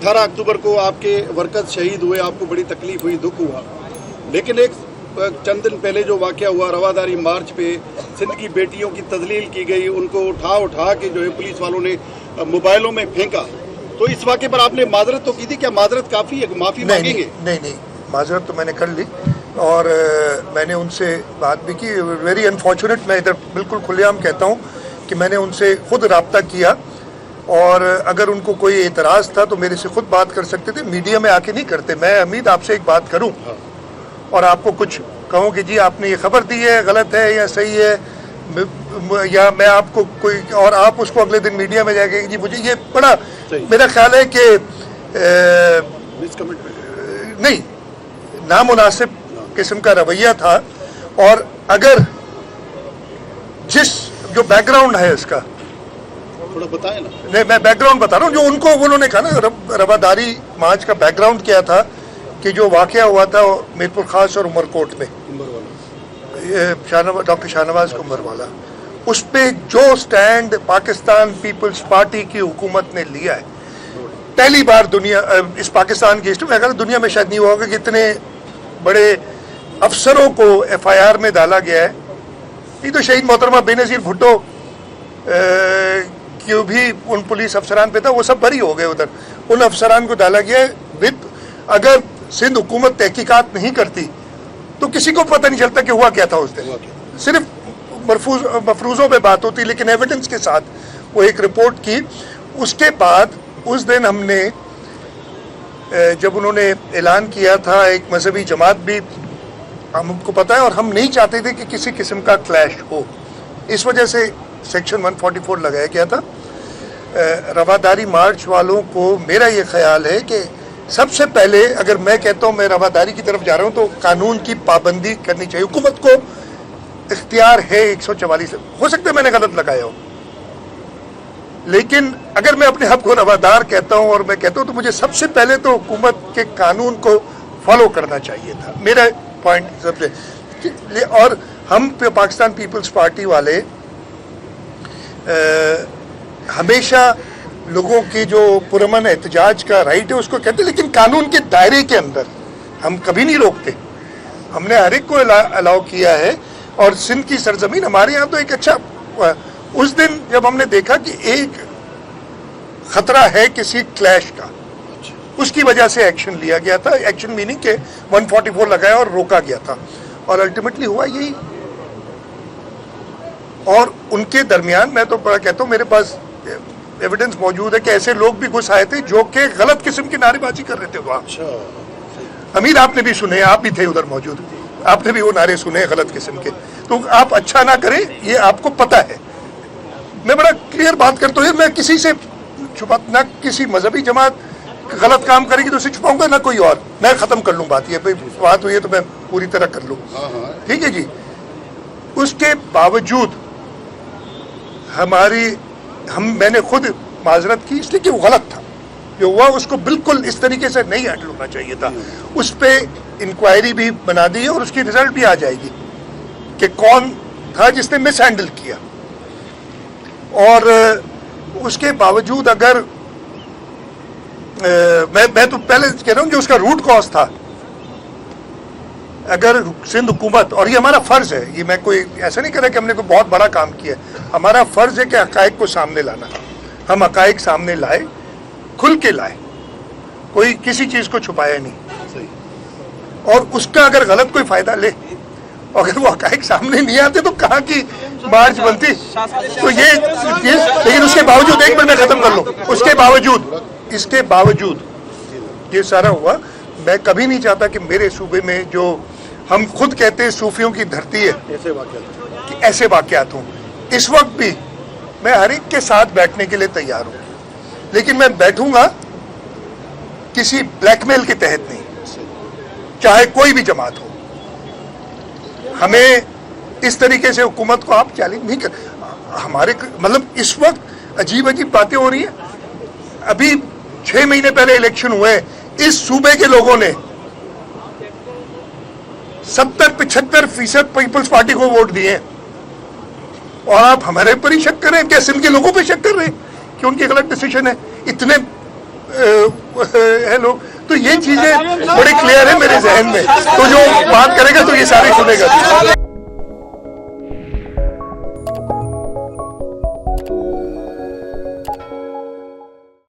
18 अक्टूबर को आपके वर्कर्स शहीद हुए, आपको बड़ी तकलीफ हुई, दुख हुआ, लेकिन एक चंद दिन पहले जो वाक़या हुआ रवादारी मार्च पे सिंध की बेटियों की तजलील की गई, उनको उठा के जो है पुलिस वालों ने मोबाइलों में फेंका, तो इस वाक़े पर आपने माजरत तो की थी, क्या माजरत काफ़ी है, माफ़ी मांगेंगे? नहीं, माजरत तो मैंने कर ली और मैंने उनसे बात भी की। वेरी अनफॉर्चुनेट, मैं इधर बिल्कुल खुलेआम कहता हूँ कि मैंने उनसे खुद रब्ता किया और अगर उनको कोई एतराज़ था तो मेरे से खुद बात कर सकते थे, मीडिया में आके नहीं करते। मैं हमीद आपसे एक बात करूँ और आपको कुछ कहूँ कि जी आपने ये खबर दी है, गलत है या सही है, या मैं आपको कोई और आप उसको अगले दिन मीडिया में जाके जी मुझे ये बड़ा मेरा ख्याल है कि नहीं, नामुनासिब किस्म का रवैया था। और अगर जिस जो बैकग्राउंड है इसका थोड़ा बताएं ना। नहीं, मैं बैकग्राउंड बता रहा हूँ, जो उन्होंने कहा ना रवादारी मार्च का बैकग्राउंड क्या था कि जो वाक़या हुआ था मीरपुर खास और उमरकोट में, डॉक्टर शाहनवाज कुंभरवाला, उस पे जो स्टैंड पाकिस्तान पीपल्स पार्टी की हुकूमत ने लिया है, पहली बार दुनिया इस पाकिस्तान की हिस्ट्री में, अगर दुनिया में शायद नहीं हुआ होगा कि इतने बड़े अफसरों को FIR में डाला गया है। ये तो शहीद मोहतरमा बेनज़ीर भुट्टो क्यों भी उन पुलिस अफसरान पे था, वो सब बरी हो गए उधर, उन अफसरान को डाला गया है विद, अगर सिंध हुकूमत तहकीकात नहीं करती तो किसी को पता नहीं चलता कि हुआ क्या था उस दिन, सिर्फ मफरूज़ों पे बात होती, लेकिन एविडेंस के साथ वो एक रिपोर्ट की। उसके बाद उस दिन हमने जब उन्होंने ऐलान किया था, एक मजहबी जमात भी हमको पता है और हम नहीं चाहते थे कि किसी किस्म का क्लैश हो, इस वजह से सेक्शन 144 लगाया गया था। रवादारी मार्च वालों को मेरा ये ख्याल है कि सबसे पहले अगर मैं कहता हूँ मैं रवादारी की तरफ जा रहा हूँ तो कानून की पाबंदी करनी चाहिए। हुकूमत को इख्तियार है 144, हो सकता है मैंने गलत लगाया हो, लेकिन अगर मैं अपने आप को रवादार कहता हूँ और मैं कहता हूँ तो मुझे सबसे पहले तो हुकूमत के कानून को फॉलो करना चाहिए था, मेरा पॉइंट सबसे। और हम पाकिस्तान पीपल्स पार्टी वाले हमेशा लोगों की जो पुरअमन एहतजाज का राइट है उसको कहते, लेकिन कानून के दायरे के अंदर हम कभी नहीं रोकते। हमने हर एक को अलाउ किया है और सिंध की सरजमीन हमारे यहाँ तो एक अच्छा, उस दिन जब हमने देखा कि एक खतरा है किसी क्लैश का, उसकी वजह से एक्शन लिया गया था। एक्शन मीनिंग के 144 लगाया और रोका गया था और अल्टीमेटली हुआ यही। और उनके दरमियान मैं तो बड़ा कहता हूँ, मेरे पास एविडेंस मौजूद है कि ऐसे लोग भी घुस आए थे जो कि गलत किस्म की नारेबाजी कर रहे थे वहाँ। अमीर आपने भी सुने, आप भी थे उधर मौजूद, आपने भी वो नारे सुने गलत किस्म के, तो आप अच्छा ना करें ये आपको पता है। मैं बड़ा क्लियर बात करता हूँ, मैं किसी से छुपा ना, किसी मजहबी जमात गलत काम करेगी तो उसे छुपाऊंगा ना कोई और, मैं ख़त्म कर लूँ बात, ये बात हुई है तो मैं पूरी तरह कर लूँ, ठीक है जी। उसके बावजूद मैंने खुद माजरत की इसलिए कि वो गलत था, जो हुआ उसको बिल्कुल इस तरीके से नहीं हैंडल होना चाहिए था। उस पर इंक्वायरी भी बना दी है और उसकी रिजल्ट भी आ जाएगी कि कौन था जिसने मिस हैंडल किया। और उसके बावजूद अगर मैं तो पहले कह रहा हूँ जो उसका रूट कॉज था, अगर सिंध हुकूमत, और ये हमारा फ़र्ज़ है, ये मैं कोई ऐसा नहीं कर रहा कि हमने कोई बहुत बड़ा काम किया, हमारा फ़र्ज़ है कि हक़ाइक़ को सामने लाना। हम हक़ाइक़ सामने लाए, खुल के लाए, कोई किसी चीज़ को छुपाया नहीं, और उसका अगर गलत कोई फ़ायदा ले, अगर वो हक़ाइक़ सामने नहीं आते तो कहाँ की मार्च बनती। तो ये लेकिन उसके बावजूद, एक मिनट में ख़त्म कर लूँ, इसके बावजूद ये सारा हुआ। मैं कभी नहीं चाहता कि मेरे सूबे में, जो हम खुद कहते हैं सूफियों की धरती है, कि ऐसे वाक़यात हों। इस वक्त भी मैं हर एक के साथ बैठने के लिए तैयार हूँ, लेकिन मैं बैठूंगा किसी ब्लैकमेल के तहत नहीं, चाहे कोई भी जमात हो। हमें इस तरीके से हुकूमत को आप चैलेंज नहीं कर, हमारे मतलब इस वक्त अजीब अजीब बातें हो रही हैं। अभी 6 महीने पहले इलेक्शन हुए, इस सूबे के लोगों ने 70-75% पीपल्स पार्टी को वोट दिए, और आप हमारे पर ही शक कर रहे हैं? क्या सिंध के लोगों पर शक कर रहे हैं कि उनकी गलत डिसीजन है? इतने है लोग, तो ये चीजें बड़ी क्लियर है मेरे जहन में, तो जो बात करेगा तो ये सारी सुनेगा।